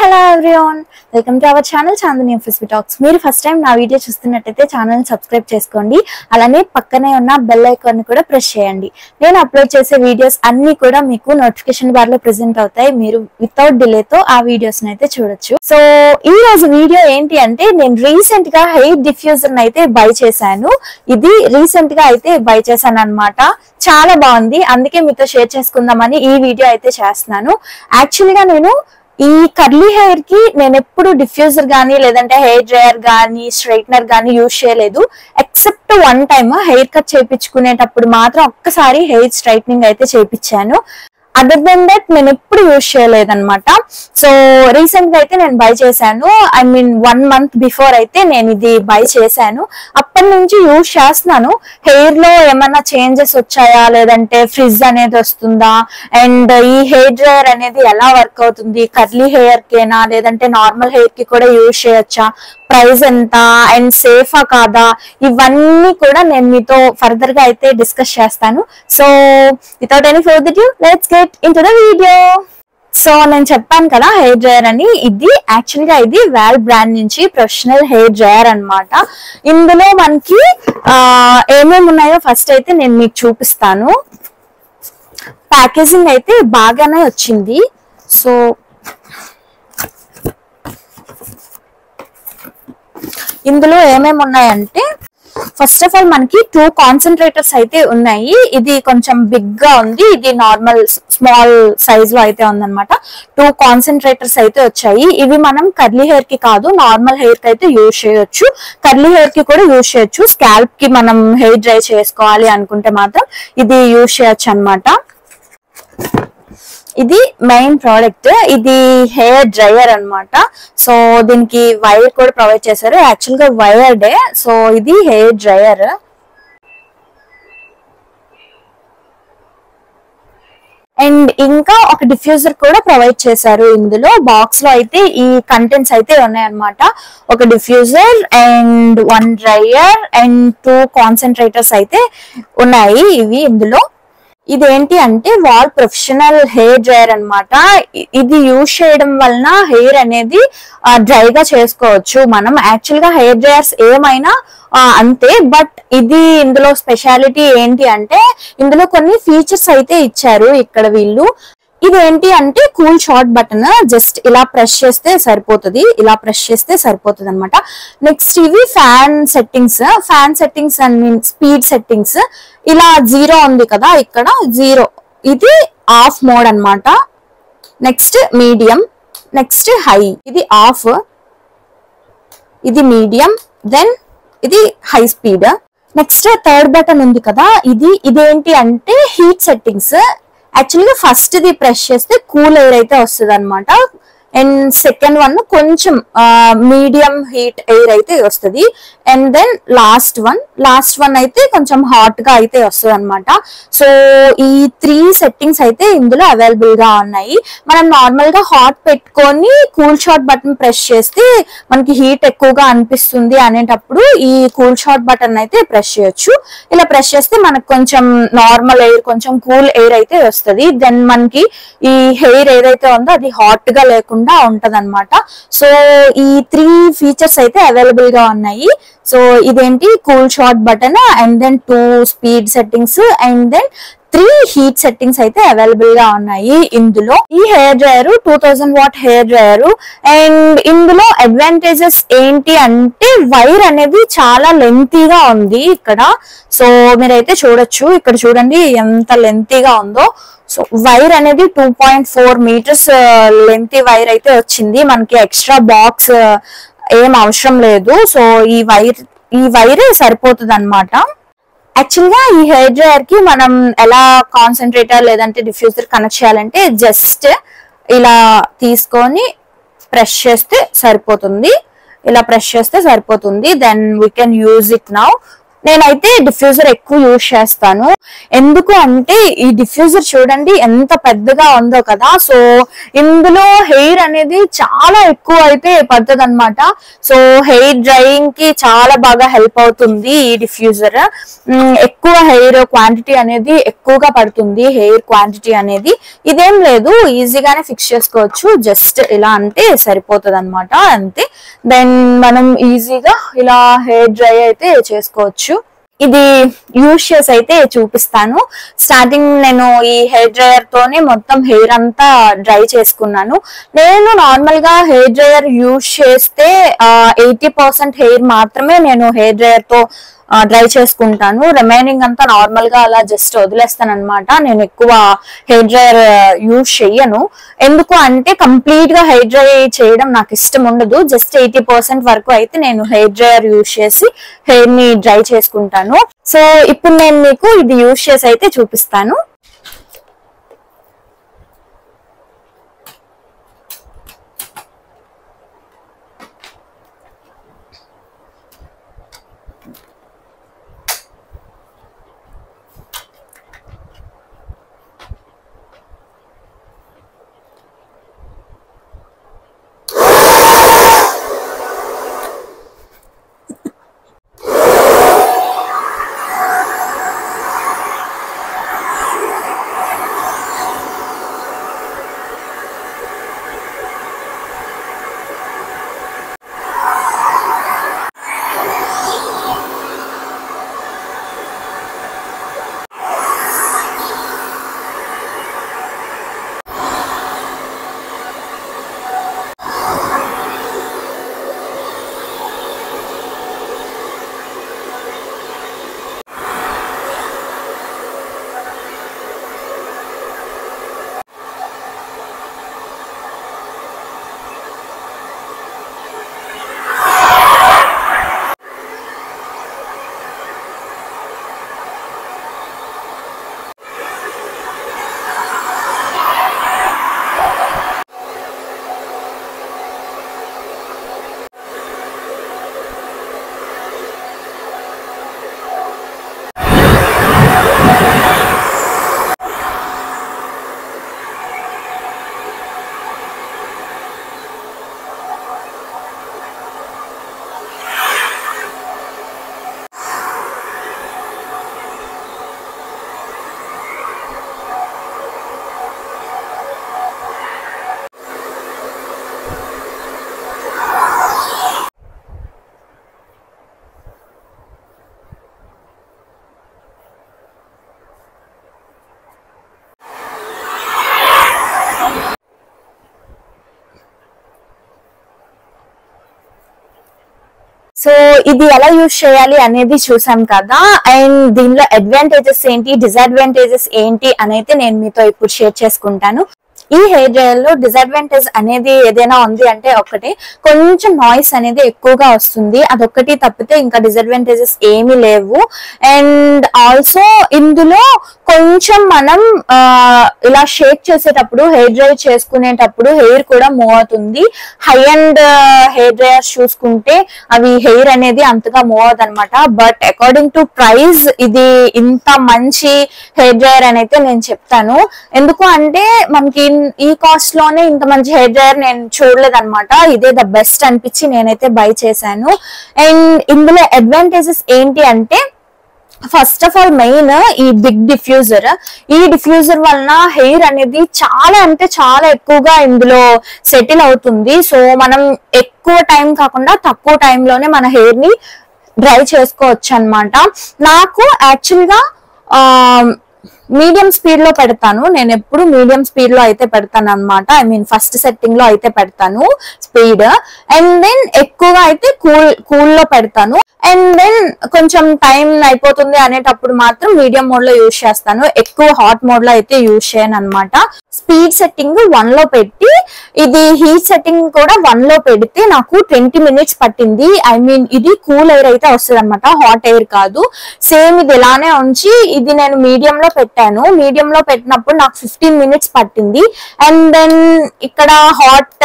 Hello everyone, welcome to our channel Chandani FSB Talks. మీరు first time నా video చూస్తున్నట్లయితే channel ని subscribe చేసుకోండి. అలానే పక్కనే ఉన్న బెల్ ఐకాన్ ని కూడా ప్రెస్ చేయండి. నేను అప్లోడ్ చేసే వీడియోస్ అన్ని కూడా మీకు నోటిఫికేషన్ బార్ లో ప్రెజెంట్ అవుతాయి. మీరు వితౌట్ డిలే తో ఆ వీడియోస్ ని అయితే చూడొచ్చు. సో ఈ రోజు వీడియో ఏంటి అంటే నేను రీసెంట్ గా హెయిర్ డిఫ్యూజర్ ని అయితే బై చేశాను. ఇది రీసెంట్ గా అయితే బై చేశాను అన్నమాట. చాలా బాగుంది, అందుకే మీతో షేర్ చేసుకుందామని ఈ వీడియో అయితే చేస్తున్నాను. యాక్చువల్ గా నేను ఈ కర్లీ హెయిర్ కి నేను ఎప్పుడు డిఫ్యూజర్ గానీ లేదంటే హెయిర్ డ్రైయర్ గానీ స్ట్రైట్నర్ గానీ యూజ్ చేయలేదు. Except one time hair cut చేయించుకునేటప్పుడు మాత్రం ఒక్కసారి హెయిర్ స్ట్రైట్నింగ్ అయితే చేయించాను. అదర్ దెన్ దట్ నేను ఎప్పుడు యూజ్ చేయలేదన్నమాట. సో రీసెంట్ గా అయితే నేను బై చేశాను. ఐ మీన్ 1 month బిఫోర్ అయితే నేను ఇది బై చేశాను. అప్పటి నుంచి యూజ్ చేస్తున్నాను. హెయిర్ లో ఏమన్నా చేంజెస్ వచ్చాయా లేదంటే ఫ్రిజ్ అనేది వస్తుందా, అండ్ ఈ హెయిర్ డ్రైయర్ అనేది ఎలా వర్క్ అవుతుంది, కర్లీ హెయిర్ కేనా లేదంటే నార్మల్ హెయిర్ కి కూడా యూజ్ చేయొచ్చా, ప్రైస్ ఎంత అండ్ సేఫా కాదా, ఇవన్నీ కూడా నేను మీతో ఫర్దర్ గా అయితే డిస్కస్ చేస్తాను. So without any further due let's get into the video. So నేను చెప్పాను కదా హెయిర్ డ్రైయర్ అని, ఇది యాక్చువల్ గా ఇది వాల్ బ్రాండ్ నుంచి ప్రొఫెషనల్ హెయిర్ డ్రైయర్ అన్నమాట. ఇందులో మనకి ఏమేమి ఉన్నాయో ఫస్ట్ అయితే నేను మీకు చూపిస్తాను. ప్యాకేజింగ్ అయితే బాగానే వచ్చింది. సో ఇందులో ఏమేమి ఉన్నాయంటే ఫస్ట్ ఆఫ్ ఆల్ మనకి 2 కాన్సన్ట్రేటర్స్ అయితే ఉన్నాయి. ఇది కొంచెం బిగ్ గా ఉంది, ఇది నార్మల్ స్మాల్ సైజ్ లో అయితే ఉందన్నమాట. 2 కాన్సన్ట్రేటర్స్ అయితే వచ్చాయి. ఇవి మనం కర్లీ హెయిర్ కి కాదు నార్మల్ హెయిర్ కి అయితే యూజ్ చేయొచ్చు, కర్లీ హెయిర్ కి కూడా యూజ్ చేయొచ్చు. స్కాల్ప్ కి మనం హెయిర్ డ్రై చేసుకోవాలి అనుకుంటే మాత్రం ఇది యూజ్ చేయొచ్చు అన్నమాట. ఇది మెయిన్ ప్రోడక్ట్, ఇది హెయిర్ డ్రైయర్ అన్నమాట. సో దీనికి వైర్ కూడా ప్రొవైడ్ చేశారు. యాక్చువల్ గా వైర్డే. సో ఇది హెయిర్ డ్రైయర్. అండ్ ఇంకా ఒక డిఫ్యూజర్ కూడా ప్రొవైడ్ చేశారు. ఇందులో బాక్స్ లో అయితే ఈ కంటెంట్స్ అయితే ఉన్నాయన్నమాట. ఒక diffuser and 1 dryer and 2 concentrators అయితే ఉన్నాయి ఇవి ఇందులో. ఇదేంటి అంటే వాల్ ప్రొఫెషనల్ హెయిర్ డ్రైయర్ అన్నమాట. ఇది యూజ్ చేయడం వలన హెయిర్ అనేది డ్రైగా చేసుకోవచ్చు మనం. యాక్చువల్ గా హెయిర్ డ్రైయర్స్ ఏమైనా అంతే, బట్ ఇది ఇందులో స్పెషాలిటీ ఏంటి అంటే ఇందులో కొన్ని ఫీచర్స్ అయితే ఇచ్చారు ఇక్కడ వీళ్ళు. ఇదేంటి అంటే కూల్ షార్ట్ బటన్, జస్ట్ ఇలా ప్రెస్ చేస్తే సరిపోతుంది, ఇలా ప్రెస్ చేస్తే సరిపోతుంది అనమాట. నెక్స్ట్ ఇవి fan settings and mean speed settings. ఇలా 0 ఉంది కదా ఇక్కడ 0, ఇది ఆఫ్ మోడ్ అన్నమాట. నెక్స్ట్ మీడియం, నెక్స్ట్ హై, ఇది ఆఫ్, ఇది మీడియం, దెన్ ఇది high speed. Next third button ఉంది కదా, ఇదేంటి అంటే హీట్ సెట్టింగ్స్. యాక్చువల్గా ఫస్ట్ ది ప్రెస్ చేస్తే కూల్ ఎయిర్ అయితే వస్తుంది అనమాట. అండ్ సెకండ్ వన్ కొంచెం మీడియం హీట్ ఎయిర్ అయితే వస్తుంది. అండ్ దెన్ లాస్ట్ వన్ అయితే కొంచెం హాట్ గా అయితే వస్తుంది అనమాట. సో ఈ 3 సెట్టింగ్స్ అయితే ఇందులో అవైలబుల్ గా ఉన్నాయి. మనం నార్మల్ గా హాట్ పెట్టుకొని కూల్ షార్ట్ బటన్ ప్రెస్ చేస్తే మనకి హీట్ ఎక్కువగా అనిపిస్తుంది అనేటప్పుడు ఈ కూల్ షార్ట్ బటన్ అయితే ప్రెస్ చేయొచ్చు. ఇలా ప్రెస్ చేస్తే మనకు కొంచెం నార్మల్ ఎయిర్, కొంచెం కూల్ ఎయిర్ అయితే వస్తుంది. దెన్ మనకి ఈ హెయిర్ ఏదైతే ఉందో అది హాట్ గా లేకుండా ఉంటది అనమాట. సో ఈ 3 ఫీచర్స్ అయితే అవైలబుల్ గా ఉన్నాయి. సో ఇదేంటి cool shot button and then 2 speed settings and then 3 heat settings అయితే అవైలబుల్ గా ఉన్నాయి ఇందులో. ఈ hair dryer 2000 watt hair dryer. And ఇందులో అడ్వాంటేజెస్ ఏంటి అంటే వైర్ అనేది చాలా లెంతీగా ఉంది ఇక్కడ. సో మీరైతే చూడొచ్చు, ఇక్కడ చూడండి ఎంత లెంతీగా ఉందో. సో వైర్ అనేది 2.4 meters లెంతీ వైర్ అయితే వచ్చింది మనకి. ఎక్స్ట్రా బాక్స్ ఏం అవసరం లేదు. సో ఈ వైరే సరిపోతుంది అనమాట. యాక్చువల్ గా ఈ హెయిర్ డ్రైయర్ కి మనం ఎలా కాన్సన్ట్రేటర్ లేదంటే డిఫ్యూజర్ కనెక్ట్ చేయాలంటే జస్ట్ ఇలా తీసుకొని ప్రెస్ చేస్తే సరిపోతుంది, ఇలా ప్రెస్ చేస్తే సరిపోతుంది. Then we can use it now. నేనైతే డిఫ్యూజర్ ఎక్కువ యూజ్ చేస్తాను. ఎందుకు అంటే ఈ డిఫ్యూజర్ చూడండి ఎంత పెద్దగా ఉందో కదా. సో ఇందులో హెయిర్ అనేది చాలా ఎక్కువ అయితే పడుతుంది అనమాట. సో హెయిర్ డ్రైయింగ్ కి చాలా బాగా హెల్ప్ అవుతుంది ఈ డిఫ్యూజర్. ఎక్కువ హెయిర్ క్వాంటిటీ అనేది ఎక్కువగా పడుతుంది. హెయిర్ క్వాంటిటీ అనేది ఇదేం లేదు, ఈజీగానే ఫిక్స్ చేసుకోవచ్చు. జస్ట్ ఇలా అంటే సరిపోతుంది అనమాట, అంతే. దెన్ మనం ఈజీగా ఇలా హెయిర్ డ్రై అయితే చేసుకోవచ్చు. ఇది యూజ్ చేసి అయితే చూపిస్తాను. స్టార్టింగ్ నేను ఈ హెయిర్ డ్రైయర్ తోనే మొత్తం హెయిర్ అంతా డ్రై చేసుకున్నాను. నేను నార్మల్ గా హెయిర్ డ్రైయర్ యూజ్ చేస్తే 80% హెయిర్ మాత్రమే నేను హెయిర్ డ్రైయర్ తో డ్రై చేసుకుంటాను. రిమైనింగ్ అంతా నార్మల్ గా అలా జస్ట్ వదిలేస్తాను అనమాట. నేను ఎక్కువ హెయిర్ డ్రైయర్ యూజ్ చెయ్యను. ఎందుకు అంటే కంప్లీట్ గా హెయిర్ డ్రై చేయడం నాకు ఇష్టం ఉండదు. జస్ట్ 80% వరకు అయితే నేను హెయిర్ డ్రైయర్ యూజ్ చేసి హెయిర్ ని డ్రై చేసుకుంటాను. సో ఇప్పుడు నేను మీకు ఇది యూజ్ చేసి అయితే చూపిస్తాను. సో ఇది ఎలా యూజ్ చేయాలి అనేది చూసాం కదా. అండ్ దీనిలో అడ్వాంటేజెస్ ఏంటి, డిసడ్వాంటేజెస్ ఏంటి అనేది నేను మీతో ఇప్పుడు షేర్ చేసుకుంటాను. ఈ హెయిర్ డ్రైయర్ లో డిసడ్వాంటేజ్ అనేది ఏదైనా ఉంది అంటే ఒకటి, కొంచెం నాయిస్ అనేది ఎక్కువగా వస్తుంది. అదొక్కటి తప్పితే ఇంకా డిసడ్వాంటేజెస్ ఏమీ లేవు. అండ్ ఆల్సో ఇందులో కొంచెం మనం ఇలా షేక్ చేసేటప్పుడు, హెయిర్ డ్రై చేసుకునేటప్పుడు హెయిర్ కూడా మూవ్ అవుతుంది. హై అండ్ హెయిర్ డ్రైయర్స్ చూసుకుంటే అవి హెయిర్ అనేది అంతగా మూవ్ అవుతుంది అనమాట. బట్ అకార్డింగ్ టు ప్రైస్ ఇది ఇంత మంచి హెయిర్ డ్రైయర్ అని అయితే నేను చెప్తాను. ఎందుకు అంటే మనకి ఈ కాస్ట్ లోనే ఇంత మంచి హెయిర్ డ్రైయర్ నేను చూడలేదు అనమాట. ఇదే ద బెస్ట్ అనిపించి నేనైతే బై చేశాను. అండ్ ఇందులో అడ్వాంటేజెస్ ఏంటి అంటే, ఫస్ట్ ఆఫ్ ఆల్ మెయిన్ ఈ బిగ్ డిఫ్యూజర్. ఈ డిఫ్యూజర్ వలన హెయిర్ అనేది చాలా అంటే చాలా ఎక్కువగా ఇందులో సెటిల్ అవుతుంది. సో మనం ఎక్కువ టైం కాకుండా తక్కువ టైంలోనే మన హెయిర్ ని డ్రై చేసుకోవచ్చు అనమాట. నాకు యాక్చువల్ గా మీడియం స్పీడ్ లో పెడతాను. నేను ఎప్పుడు మీడియం స్పీడ్ లో అయితే పెడతాను అనమాట. ఐ మీన్ ఫస్ట్ సెట్టింగ్ లో అయితే పెడతాను స్పీడ్. అండ్ దెన్ ఎక్కువగా అయితే కూల్ లో పెడతాను. అండ్ దెన్ కొంచెం టైం అయిపోతుంది అనేటప్పుడు మాత్రం మీడియం మోడ్ లో యూజ్ చేస్తాను. ఎక్కువ హాట్ మోడ్ లో అయితే యూజ్ చేయను అనమాట. స్పీడ్ సెట్టింగ్ 1 లో పెట్టి, ఇది హీట్ సెట్టింగ్ కూడా 1 లో పెడితే నాకు 20 minutes పట్టింది. ఐ మీన్ ఇది కూల్ ఎయిర్ అయితే వస్తుంది అనమాట, హాట్ ఎయిర్ కాదు. సేమ్ ఇది ఇలానే ఉంచి ఇది నేను మీడియం లో పెట్టాను. పెట్టాను. మీడియం లో పెట్టినప్పుడు నాకు 15 minutes పట్టింది. అండ్ దెన్ ఇక్కడ హాట్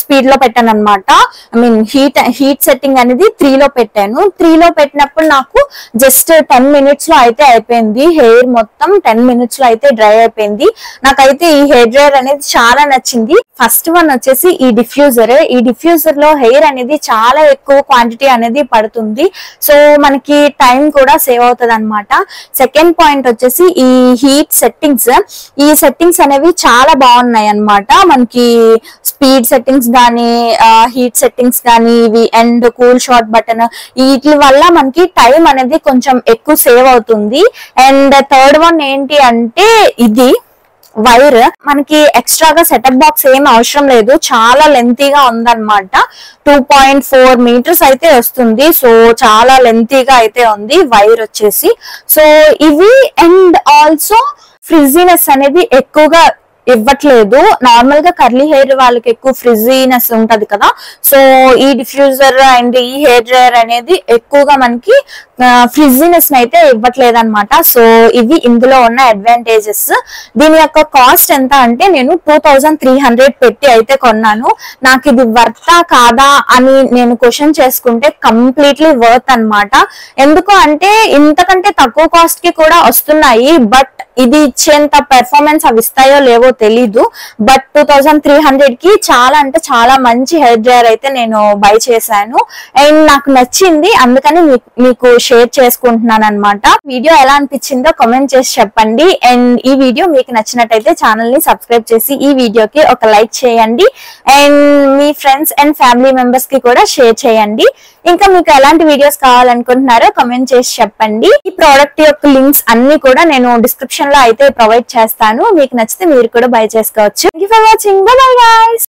స్పీడ్ లో పెట్టాను అనమాట. ఐ మీన్ హీట్ సెట్టింగ్ అనేది 3 లో పెట్టాను. 3 లో పెట్టినప్పుడు నాకు జస్ట్ 10 minutes లో అయితే అయిపోయింది. హెయిర్ మొత్తం 10 minutes లో అయితే డ్రై అయిపోయింది. నాకైతే ఈ హెయిర్ డ్రైయర్ అనేది చాలా నచ్చింది. ఫస్ట్ వన్ వచ్చేసి ఈ డిఫ్యూజర్ లో హెయిర్ అనేది చాలా ఎక్కువ క్వాంటిటీ అనేది పడుతుంది. సో మనకి టైం కూడా సేవ్ అవుతుంది అనమాట. సెకండ్ పాయింట్ వచ్చేసి ఈ హీట్ సెట్టింగ్స్. ఈ సెట్టింగ్స్ అనేవి చాలా బాగున్నాయి అనమాట. మనకి స్పీడ్ సెట్టింగ్స్ కానీ హీట్ సెట్టింగ్స్ కానీ ఇవి అండ్ కూల్ షార్ట్ బటన్ వీటి వల్ల మనకి టైం అనేది కొంచెం ఎక్కువ సేవ్ అవుతుంది. అండ్ థర్డ్ వన్ ఏంటి అంటే ఇది వైర్. మనకి ఎక్స్ట్రాగా సెటప్ బాక్స్ ఏం అవసరం లేదు. చాలా లెంతీగా ఉందన్నమాట. 2.4 meters అయితే వస్తుంది. సో చాలా లెంతీగా అయితే ఉంది వైర్ వచ్చేసి. సో ఇవి అండ్ ఆల్సో ఫ్రిజీనెస్ అనేది ఎక్కువగా ఇవ్వట్లేదు. నార్మల్ గా కర్లీ హెయిర్ వాళ్ళకి ఎక్కువ ఫ్రిజీనెస్ ఉంటది కదా. సో ఈ డిఫ్యూజర్ అండ్ ఈ హెయిర్ డ్రైయర్ అనేది ఎక్కువగా మనకి ఫ్రిజీనెస్ అయితే ఇవ్వట్లేదు అనమాట. సో ఇవి ఇందులో ఉన్న అడ్వాంటేజెస్. దీని యొక్క కాస్ట్ ఎంత అంటే నేను 2300 పెట్టి అయితే కొన్నాను. నాకు ఇది వర్తా కాదా అని నేను క్వశ్చన్ చేసుకుంటే కంప్లీట్లీ వర్త్ అనమాట. ఎందుకు అంటే ఇంతకంటే తక్కువ కాస్ట్ కి కూడా వస్తున్నాయి. బట్ ఇది ఇచ్చేంత పెర్ఫార్మెన్స్ అవి ఇస్తాయో లేవో తెలీదు. బట్ 2300 కి చాలా అంటే చాలా మంచి హెయిర్ డ్రైయర్ అయితే నేను బై చేశాను. అండ్ నాకు నచ్చింది, అందుకని మీకు షేర్ చేసుకుంటున్నాను అనమాట. వీడియో ఎలా అనిపించిందో కామెంట్ చేసి చెప్పండి. అండ్ ఈ వీడియో మీకు నచ్చినట్టయితే ఛానల్ ని సబ్స్క్రైబ్ చేసి ఈ వీడియోకి ఒక లైక్ చేయండి. And me friends and family members కి కూడా షేర్ చేయండి. ఇంకా మీకు ఎలాంటి వీడియోస్ కావాలనుకుంటున్నారో కామెంట్ చేసి చెప్పండి. ఈ ప్రోడక్ట్ యొక్క లింక్స్ అన్ని కూడా నేను డిస్క్రిప్షన్ లో అయితే ప్రొవైడ్ చేస్తాను. మీకు నచ్చితే మీరు కూడా బై చేసుకోవచ్చు. Thank you for watching. By bye guys.